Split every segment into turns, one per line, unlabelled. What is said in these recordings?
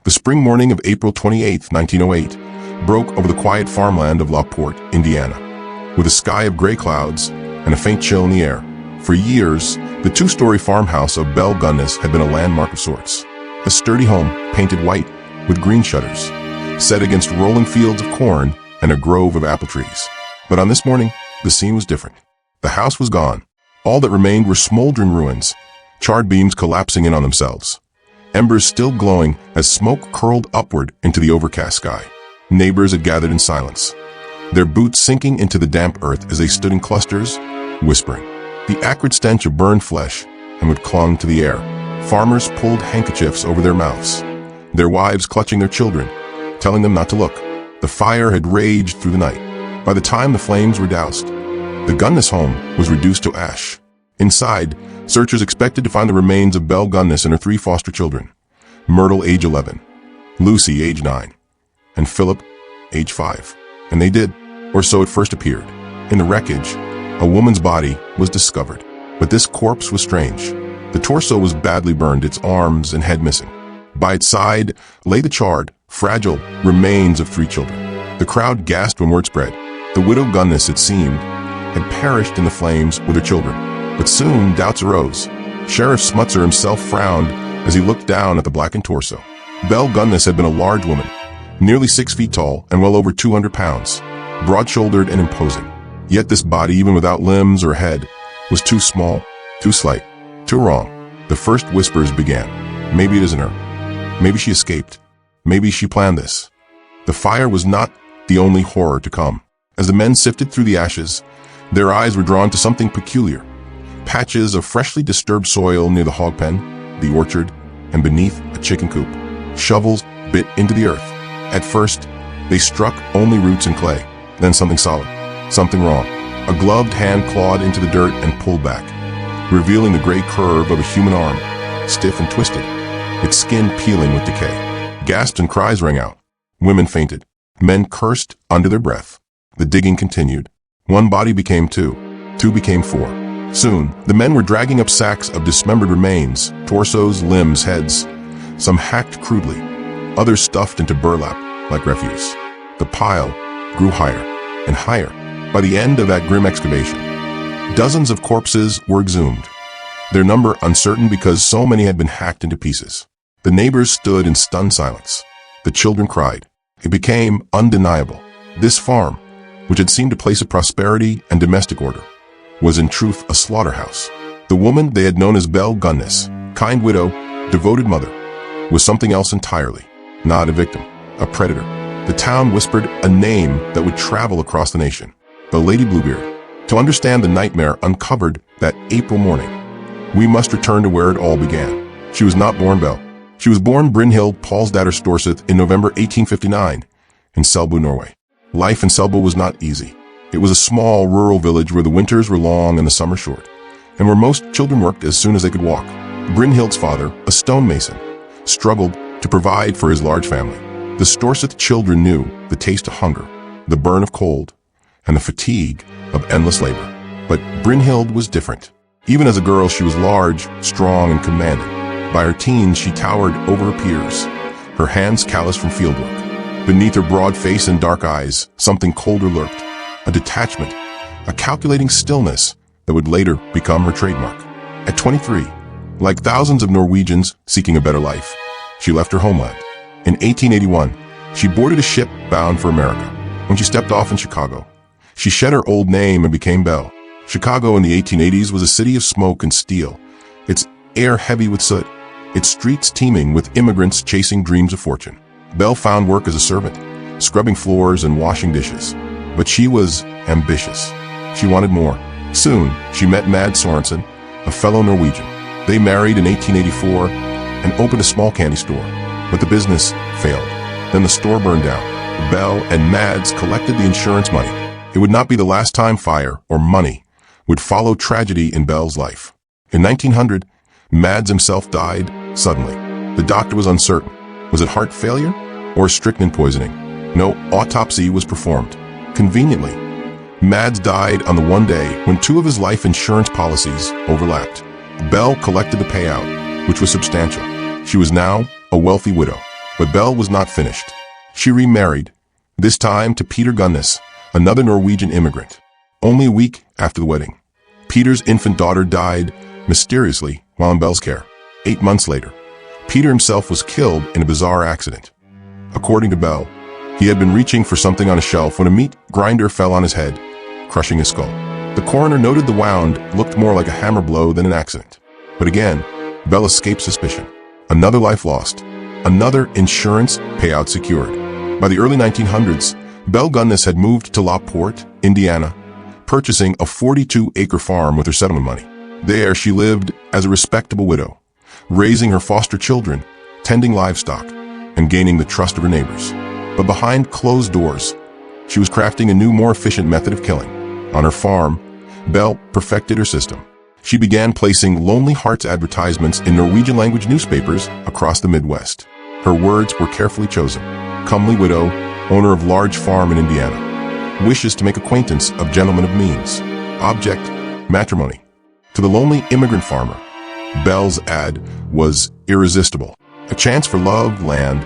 The spring morning of April 28, 1908, broke over the quiet farmland of Lockport, Indiana. With a sky of gray clouds and a faint chill in the air, for years, the two-story farmhouse of Belle Gunness had been a landmark of sorts. A sturdy home, painted white, with green shutters, set against rolling fields of corn and a grove of apple trees. But on this morning, the scene was different. The house was gone. All that remained were smoldering ruins, charred beams collapsing in on themselves, embers still glowing as smoke curled upward into the overcast sky. Neighbors had gathered in silence, their boots sinking into the damp earth as they stood in clusters, whispering. The acrid stench of burned flesh and wood clung to the air. Farmers pulled handkerchiefs over their mouths, their wives clutching their children, telling them not to look. The fire had raged through the night. By the time the flames were doused, the Gunness home was reduced to ash. Inside, searchers expected to find the remains of Belle Gunness and her 3 foster children, Myrtle, age 11, Lucy, age 9, and Philip, age 5. And they did, or so it first appeared. In the wreckage, a woman's body was discovered. But this corpse was strange. The torso was badly burned, its arms and head missing. By its side lay the charred, fragile remains of 3 children. The crowd gasped when word spread. The widow Gunness, it seemed, had perished in the flames with her children. But soon doubts arose. Sheriff Smutzer himself frowned as he looked down at the blackened torso. Belle Gunness had been a large woman, nearly 6 feet tall and well over 200 pounds, broad-shouldered and imposing. Yet this body, even without limbs or head, was too small, too slight, too wrong. The first whispers began. Maybe it isn't her. Maybe she escaped. Maybe she planned this. The fire was not the only horror to come. As the men sifted through the ashes, their eyes were drawn to something peculiar. Patches of freshly disturbed soil near the hog pen, the orchard, and beneath a chicken coop. Shovels bit into the earth. At first, they struck only roots and clay. Then something solid, something wrong. A gloved hand clawed into the dirt and pulled back, revealing the gray curve of a human arm, stiff and twisted, its skin peeling with decay. Gasps and cries rang out. Women fainted. Men cursed under their breath. The digging continued. 1 body became 2. 2 became 4. Soon, the men were dragging up sacks of dismembered remains, torsos, limbs, heads, some hacked crudely, others stuffed into burlap like refuse. The pile grew higher and higher. By the end of that grim excavation, dozens of corpses were exhumed, their number uncertain because so many had been hacked into pieces. The neighbors stood in stunned silence. The children cried. It became undeniable. This farm, which had seemed a place of prosperity and domestic order, was in truth a slaughterhouse. The woman they had known as Belle Gunness, kind widow, devoted mother, was something else entirely. Not a victim, a predator. The town whispered a name that would travel across the nation. The Lady Bluebeard. To understand the nightmare uncovered that April morning, we must return to where it all began. She was not born Belle. She was born Brynhild Paulsdatter Storseth in November 1859 in Selbu, Norway. Life in Selbu was not easy. It was a small rural village where the winters were long and the summers short, and where most children worked as soon as they could walk. Brynhild's father, a stonemason, struggled to provide for his large family. The Storseth children knew the taste of hunger, the burn of cold, and the fatigue of endless labor. But Brynhild was different. Even as a girl, she was large, strong, and commanding. By her teens, she towered over her peers, her hands calloused from fieldwork. Beneath her broad face and dark eyes, something colder lurked. A detachment, a calculating stillness that would later become her trademark. At 23, like thousands of Norwegians seeking a better life, she left her homeland. In 1881, she boarded a ship bound for America. When she stepped off in Chicago, she shed her old name and became Belle. Chicago in the 1880s was a city of smoke and steel, its air heavy with soot, its streets teeming with immigrants chasing dreams of fortune. Belle found work as a servant, scrubbing floors and washing dishes. But she was ambitious. She wanted more. Soon, she met Mad Sorensen, a fellow Norwegian. They married in 1884 and opened a small candy store. But the business failed. Then the store burned down. Belle and Mads collected the insurance money. It would not be the last time fire or money would follow tragedy in Belle's life. In 1900, Mads himself died suddenly. The doctor was uncertain. Was it heart failure or strychnine poisoning? No autopsy was performed. Conveniently, Mads died on the one day when 2 of his life insurance policies overlapped. Belle collected the payout, which was substantial. She was now a wealthy widow. But Belle was not finished. She remarried, this time to Peter Gunnes, another Norwegian immigrant. Only a week after the wedding, Peter's infant daughter died mysteriously while in Belle's care. 8 months later, Peter himself was killed in a bizarre accident. According to Belle, he had been reaching for something on a shelf when a meat grinder fell on his head, crushing his skull. The coroner noted the wound looked more like a hammer blow than an accident. But again, Belle escaped suspicion. Another life lost. Another insurance payout secured. By the early 1900s, Belle Gunnes had moved to Lockport, Indiana, purchasing a 42-acre farm with her settlement money. There, she lived as a respectable widow, raising her foster children, tending livestock, and gaining the trust of her neighbors. But behind closed doors, she was crafting a new, more efficient method of killing. On her farm, Belle perfected her system. She began placing Lonely Hearts advertisements in Norwegian-language newspapers across the Midwest. Her words were carefully chosen. Comely widow, owner of large farm in Indiana, wishes to make acquaintance of gentlemen of means. Object, matrimony. To the lonely immigrant farmer, Belle's ad was irresistible. A chance for love, land,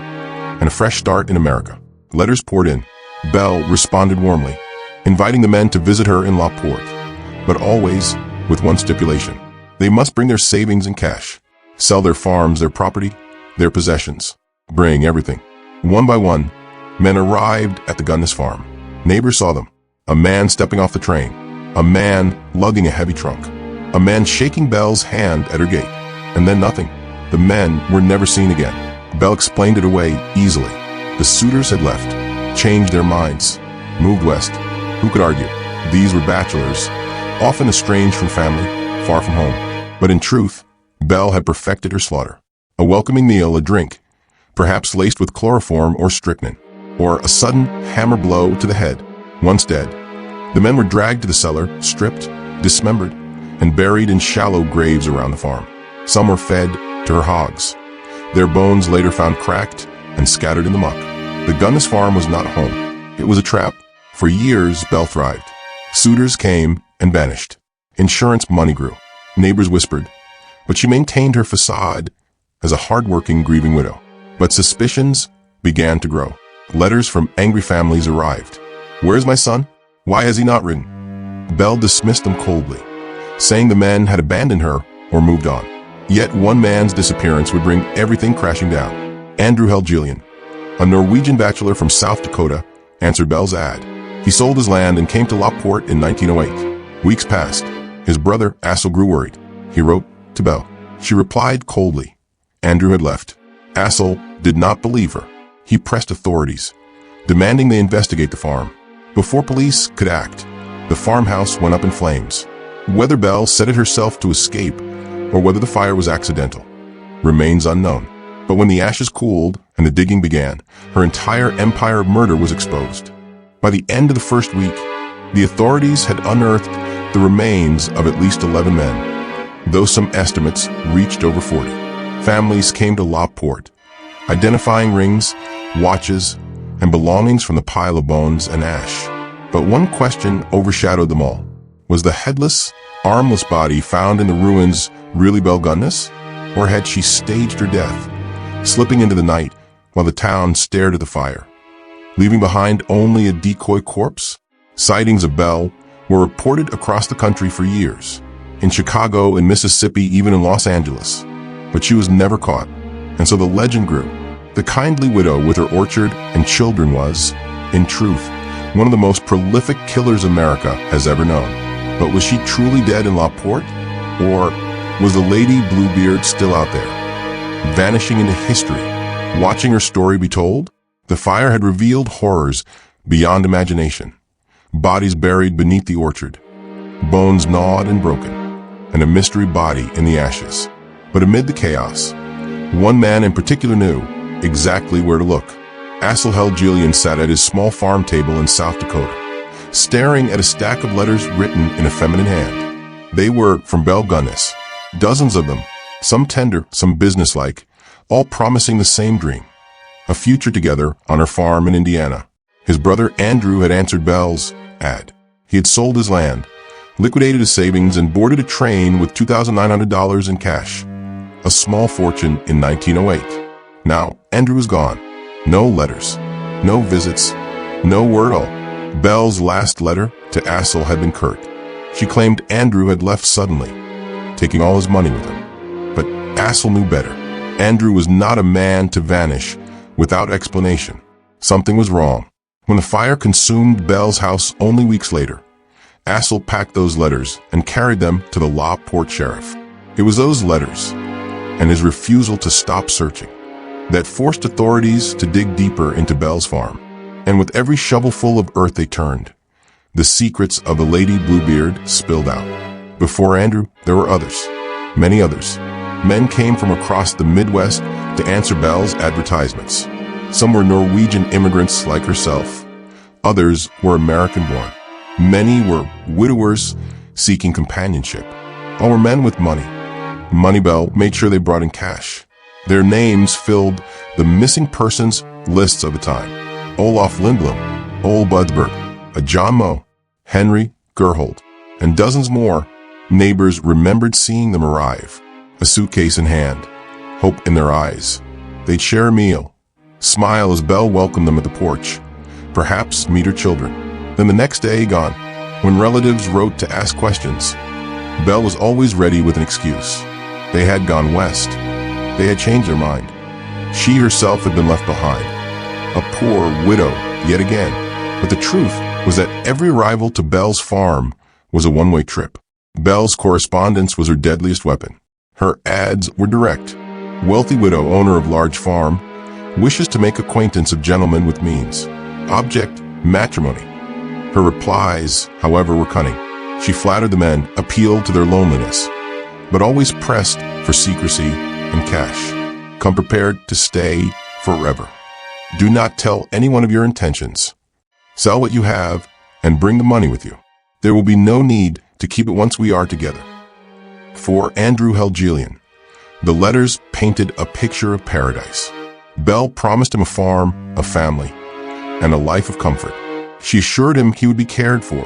and a fresh start in America. Letters poured in. Belle responded warmly, inviting the men to visit her in Lockport, but always with one stipulation. They must bring their savings and cash, sell their farms, their property, their possessions. Bring everything. One by one, men arrived at the Gunnes farm. Neighbors saw them. A man stepping off the train. A man lugging a heavy trunk. A man shaking Belle's hand at her gate. And then nothing. The men were never seen again. Belle explained it away easily. The suitors had left, changed their minds, moved west. Who could argue? These were bachelors, often estranged from family, far from home. But in truth, Belle had perfected her slaughter. A welcoming meal, a drink, perhaps laced with chloroform or strychnine, or a sudden hammer blow to the head. Once dead, the men were dragged to the cellar, stripped, dismembered, and buried in shallow graves around the farm. Some were fed to her hogs. Their bones later found cracked and scattered in the muck. The Gunnes farm was not home. It was a trap. For years, Belle thrived. Suitors came and vanished. Insurance money grew. Neighbors whispered, but she maintained her facade as a hard-working, grieving widow. But suspicions began to grow. Letters from angry families arrived. Where's my son? Why has he not written? Belle dismissed them coldly, saying the men had abandoned her or moved on. Yet one man's disappearance would bring everything crashing down. Andrew Helgelian, a Norwegian bachelor from South Dakota, answered Belle's ad. He sold his land and came to Lockport in 1908. Weeks passed. His brother, Assel, grew worried. He wrote to Belle. She replied coldly. Andrew had left. Assel did not believe her. He pressed authorities, demanding they investigate the farm. Before police could act, the farmhouse went up in flames. Whether Belle set it herself to escape or whether the fire was accidental remains unknown. But when the ashes cooled and the digging began, her entire empire of murder was exposed. By the end of the first week, the authorities had unearthed the remains of at least 11 men, though some estimates reached over 40. Families came to Lockport, identifying rings, watches, and belongings from the pile of bones and ash. But one question overshadowed them all. Was the headless, armless body found in the ruins really Belle Gunnes? Or had she staged her death, slipping into the night while the town stared at the fire, leaving behind only a decoy corpse? Sightings of Belle were reported across the country for years, in Chicago, in Mississippi, even in Los Angeles. But she was never caught, and so the legend grew. The kindly widow with her orchard and children was, in truth, one of the most prolific killers America has ever known. But was she truly dead in Lockport? Or was the Lady Bluebeard still out there, vanishing into history, watching her story be told? The fire had revealed horrors beyond imagination. Bodies buried beneath the orchard, bones gnawed and broken, and a mystery body in the ashes. But amid the chaos, one man in particular knew exactly where to look. Assel Helgelian sat at his small farm table in South Dakota, staring at a stack of letters written in a feminine hand. They were from Belle Gunnes, dozens of them, some tender, some businesslike, all promising the same dream, a future together on her farm in Indiana. His brother Andrew had answered Belle's ad. He had sold his land, liquidated his savings, and boarded a train with $2,900 in cash, a small fortune in 1908. Now, Andrew was gone. No letters, no visits, no word at all. Belle's last letter to Assel had been curt. She claimed Andrew had left suddenly, taking all his money with him. But Assel knew better. Andrew was not a man to vanish without explanation. Something was wrong. When the fire consumed Belle's house only weeks later, Assel packed those letters and carried them to the Lawport sheriff. It was those letters, and his refusal to stop searching, that forced authorities to dig deeper into Belle's farm. And with every shovelful of earth they turned, the secrets of the Lady Bluebeard spilled out. Before Andrew, there were others, many others. Men came from across the Midwest to answer Belle's advertisements. Some were Norwegian immigrants like herself. Others were American-born. Many were widowers seeking companionship. All were men with money. Money Belle made sure they brought in cash. Their names filled the missing persons lists of the time. Olaf Lindblom, Ole Budberg, a John Moe, Henry Gerhold, and dozens more. Neighbors remembered seeing them arrive, a suitcase in hand, hope in their eyes. They'd share a meal, smile as Belle welcomed them at the porch, perhaps meet her children. Then the next day gone, when relatives wrote to ask questions, Belle was always ready with an excuse. They had gone west. They had changed their mind. She herself had been left behind, a poor widow yet again. But the truth was that every arrival to Belle's farm was a one-way trip. Belle's correspondence was her deadliest weapon. Her ads were direct. Wealthy widow, owner of large farm, wishes to make acquaintance of gentlemen with means. Object, matrimony. Her replies, however, were cunning. She flattered the men, appealed to their loneliness, but always pressed for secrecy and cash. Come prepared to stay forever. Do not tell anyone of your intentions. Sell what you have and bring the money with you. There will be no need to keep it once we are together. For Andrew Helgelian, the letters painted a picture of paradise. Belle promised him a farm, a family, and a life of comfort. She assured him he would be cared for,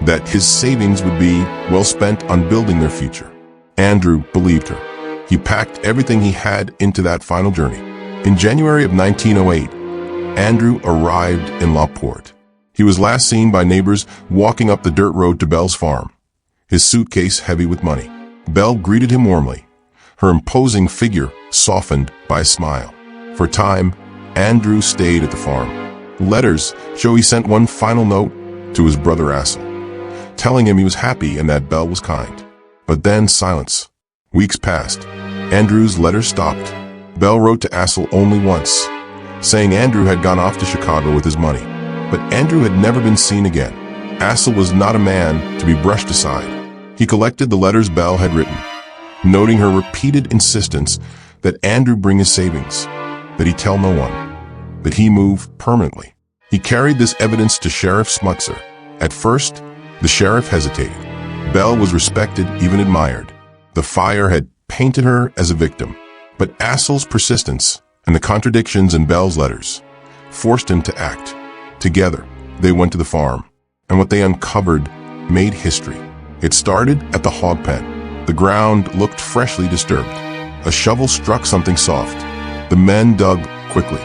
that his savings would be well spent on building their future. Andrew believed her. He packed everything he had into that final journey. In January of 1908, Andrew arrived in Lawport. He was last seen by neighbors walking up the dirt road to Belle's farm, his suitcase heavy with money. Belle greeted him warmly, her imposing figure softened by a smile. For a time, Andrew stayed at the farm. Letters show he sent one final note to his brother Assel, telling him he was happy and that Belle was kind. But then silence. Weeks passed. Andrew's letters stopped. Belle wrote to Assel only once, saying Andrew had gone off to Chicago with his money. But Andrew had never been seen again. Assel was not a man to be brushed aside. He collected the letters Belle had written, noting her repeated insistence that Andrew bring his savings, that he tell no one, that he move permanently. He carried this evidence to Sheriff Smutzer. At first, the sheriff hesitated. Belle was respected, even admired. The fire had painted her as a victim. But Assel's persistence and the contradictions in Belle's letters forced him to act. Together, they went to the farm, and what they uncovered made history. It started at the hog pen. The ground looked freshly disturbed. A shovel struck something soft. The men dug quickly,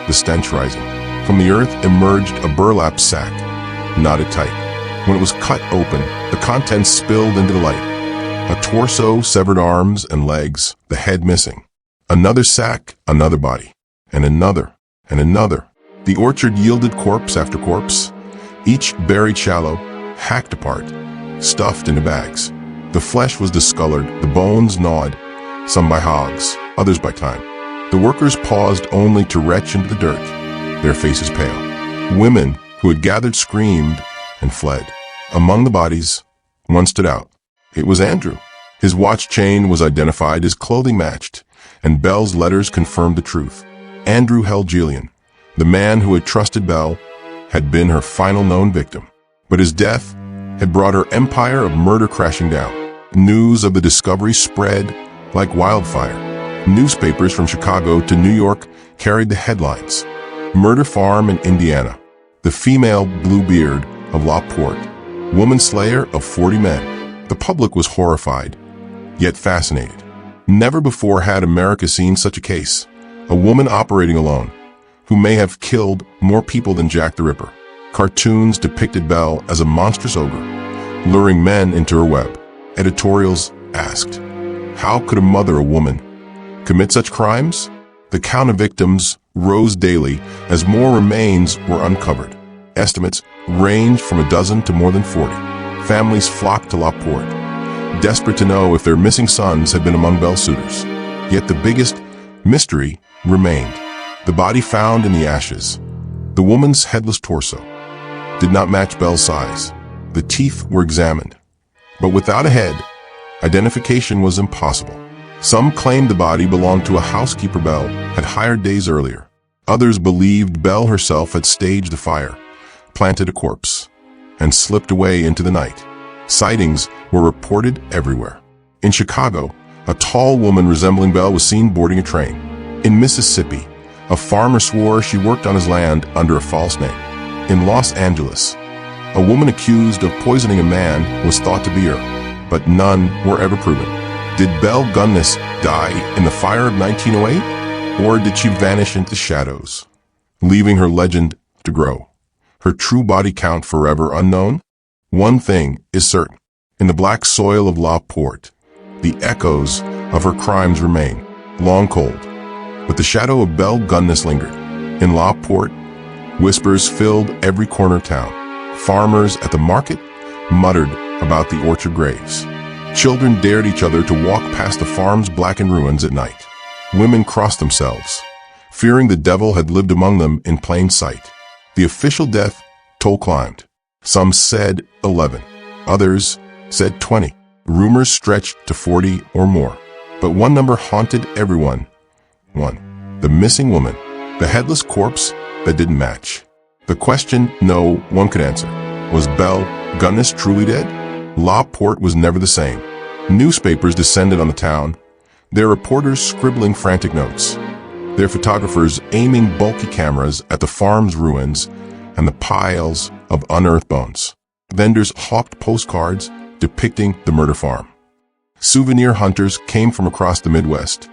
the stench rising. From the earth emerged a burlap sack, knotted tight. When it was cut open, the contents spilled into the light. A torso, severed arms and legs, the head missing. Another sack, another body, and another, and another. The orchard yielded corpse after corpse, each buried shallow, hacked apart, stuffed into bags. The flesh was discolored, the bones gnawed, some by hogs, others by time. The workers paused only to retch into the dirt, their faces pale. Women who had gathered screamed and fled. Among the bodies, one stood out. It was Andrew. His watch chain was identified, his clothing matched, and Belle's letters confirmed the truth. Andrew Helgelian, the man who had trusted Belle, had been her final known victim. But his death had brought her empire of murder crashing down. News of the discovery spread like wildfire. Newspapers from Chicago to New York carried the headlines. Murder farm in Indiana. The female Bluebeard of Lawport. Woman slayer of 40 men. The public was horrified, yet fascinated. Never before had America seen such a case. A woman operating alone. who may have killed more people than Jack the Ripper. Cartoons depicted Belle as a monstrous ogre, luring men into her web. Editorials asked, how could a woman, commit such crimes? The count of victims rose daily as more remains were uncovered. Estimates ranged from a dozen to more than 40. Families flocked to Lockport, desperate to know if their missing sons had been among Belle's suitors. Yet the biggest mystery remained. The body found in the ashes, the woman's headless torso, did not match Belle's size. The teeth were examined, but without a head, identification was impossible. Some claimed the body belonged to a housekeeper Belle had hired days earlier. Others believed Belle herself had staged the fire, planted a corpse, and slipped away into the night. Sightings were reported everywhere. In Chicago, a tall woman resembling Belle was seen boarding a train. In Mississippi, a farmer swore she worked on his land under a false name. In Los Angeles, a woman accused of poisoning a man was thought to be her, but none were ever proven. Did Belle Gunness die in the fire of 1908? Or did she vanish into shadows, leaving her legend to grow? Her true body count forever unknown? One thing is certain. In the black soil of Lockport, the echoes of her crimes remain, long cold. But the shadow of Belle Gunness lingered. In Lockport, whispers filled every corner of town. Farmers at the market muttered about the orchard graves. Children dared each other to walk past the farm's blackened ruins at night. Women crossed themselves, fearing the devil had lived among them in plain sight. The official death toll climbed. Some said 11, others said 20. Rumors stretched to 40 or more. But one number haunted everyone. One, the missing woman, the headless corpse that didn't match. The question no one could answer. Was Belle Gunness truly dead? Lockport was never the same. Newspapers descended on the town, their reporters scribbling frantic notes, their photographers aiming bulky cameras at the farm's ruins and the piles of unearthed bones. Vendors hawked postcards depicting the murder farm. Souvenir hunters came from across the Midwest,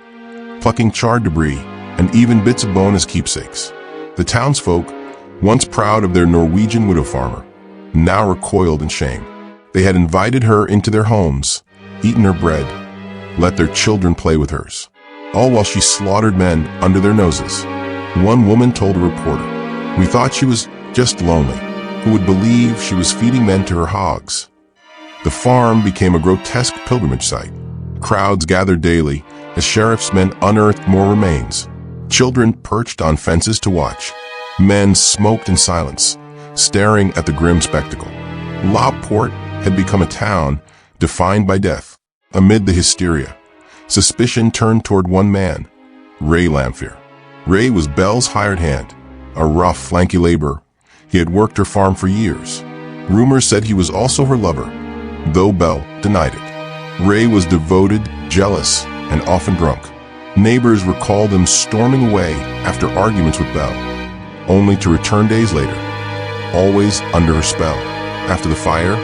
plucking charred debris and even bits of bone as keepsakes. The townsfolk, once proud of their Norwegian widow farmer, now recoiled in shame. They had invited her into their homes, eaten her bread, let their children play with hers, all while she slaughtered men under their noses. One woman told a reporter, "We thought she was just lonely. Who would believe she was feeding men to her hogs?" The farm became a grotesque pilgrimage site. Crowds gathered daily as sheriff's men unearthed more remains. Children perched on fences to watch. Men smoked in silence, staring at the grim spectacle. Lockport had become a town defined by death. Amid the hysteria, suspicion turned toward one man, Ray Lamphere. Ray was Belle's hired hand, a rough, lanky laborer. He had worked her farm for years. Rumors said he was also her lover, though Belle denied it. Ray was devoted, jealous, and often drunk. Neighbors recalled him storming away after arguments with Belle, only to return days later, always under her spell. After the fire,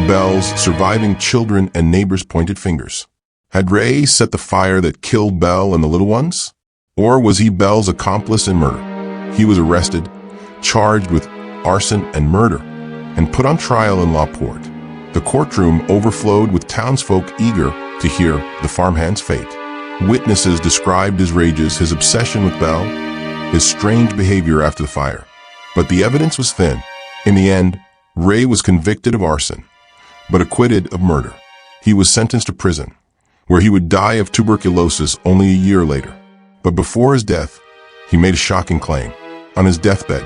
Belle's surviving children and neighbors pointed fingers. Had Ray set the fire that killed Belle and the little ones? Or was he Belle's accomplice in murder? He was arrested, charged with arson and murder, and put on trial in Lockport. The courtroom overflowed with townsfolk eager to hear the farmhand's fate. Witnesses described his rages, his obsession with Belle, his strange behavior after the fire. But the evidence was thin. In the end, Ray was convicted of arson, but acquitted of murder. He was sentenced to prison, where he would die of tuberculosis only a year later. But before his death, he made a shocking claim. On his deathbed,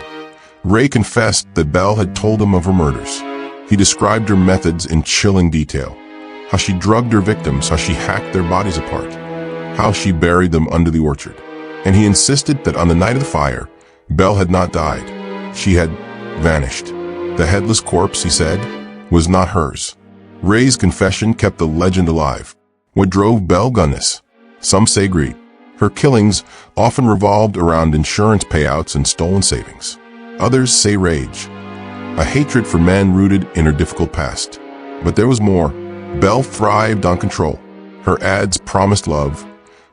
Ray confessed that Belle had told him of her murders. He described her methods in chilling detail, how she drugged her victims, how she hacked their bodies apart, how she buried them under the orchard. And he insisted that on the night of the fire, Belle had not died. She had vanished. The headless corpse, he said, was not hers. Ray's confession kept the legend alive. What drove Belle Gunness? Some say greed. Her killings often revolved around insurance payouts and stolen savings. Others say rage, a hatred for men rooted in her difficult past. But there was more. Belle thrived on control. Her ads promised love,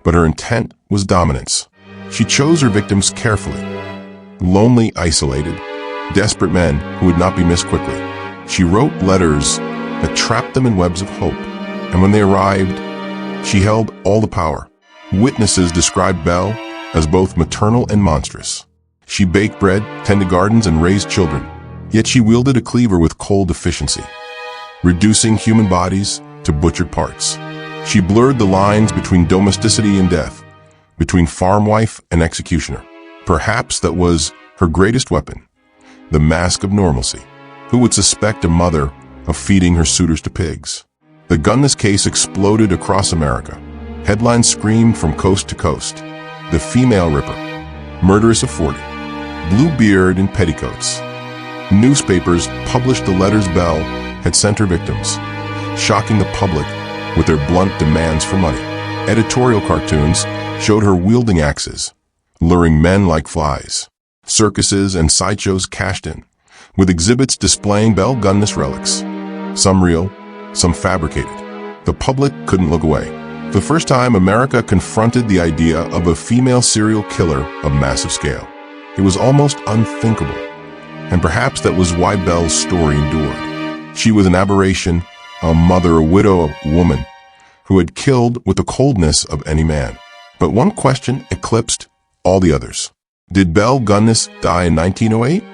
but her intent was dominance. She chose her victims carefully, lonely, isolated, desperate men who would not be missed quickly. She wrote letters that trapped them in webs of hope, and when they arrived, she held all the power. Witnesses described Belle as both maternal and monstrous. She baked bread, tended gardens, and raised children, yet she wielded a cleaver with cold efficiency, reducing human bodies to butchered parts. She blurred the lines between domesticity and death, between farm wife and executioner. Perhaps that was her greatest weapon, the mask of normalcy. Who would suspect a mother of feeding her suitors to pigs? The Gunness case exploded across America. Headlines screamed from coast to coast. The female ripper, murderess of 40, blue beard in petticoats. Newspapers published the letters Belle had sent her victims, shocking the public with their blunt demands for money. Editorial cartoons showed her wielding axes, luring men like flies. Circuses and sideshows cashed in, with exhibits displaying Belle Gunness relics, some real, some fabricated. The public couldn't look away. For the first time, America confronted the idea of a female serial killer of massive scale. It was almost unthinkable, and perhaps that was why Belle's story endured. She was an aberration, a mother, a widow, a woman, who had killed with the coldness of any man. But one question eclipsed all the others. Did Belle Gunness die in 1908,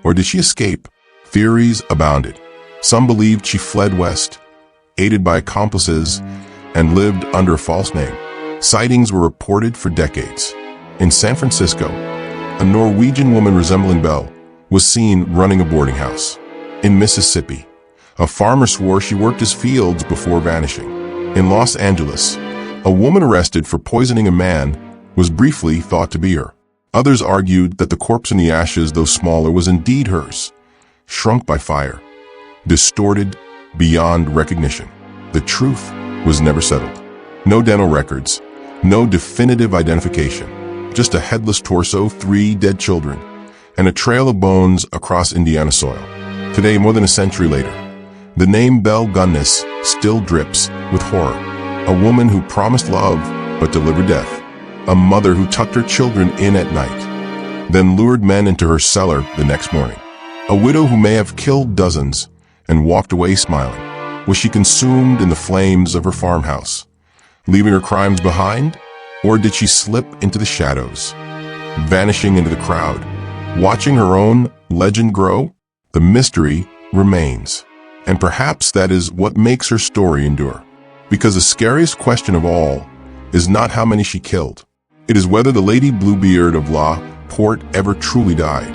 or did she escape? Theories abounded. Some believed she fled west, aided by accomplices, and lived under a false name. Sightings were reported for decades. In San Francisco, a Norwegian woman resembling Belle was seen running a boarding house. In Mississippi, a farmer swore she worked his fields before vanishing. In Los Angeles, a woman arrested for poisoning a man was briefly thought to be her. Others argued that the corpse in the ashes, though smaller, was indeed hers, shrunk by fire, distorted beyond recognition. The truth was never settled. No dental records, no definitive identification, just a headless torso, 3 dead children, and a trail of bones across Indiana soil. Today, more than a century later, the name Belle Gunness still drips with horror. A woman who promised love but delivered death. A mother who tucked her children in at night, then lured men into her cellar the next morning. A widow who may have killed dozens and walked away smiling. Was she consumed in the flames of her farmhouse, leaving her crimes behind? Or did she slip into the shadows, vanishing into the crowd, watching her own legend grow? The mystery remains. And perhaps that is what makes her story endure. Because the scariest question of all is not how many she killed. It is whether the Lady Bluebeard of La Porte ever truly died.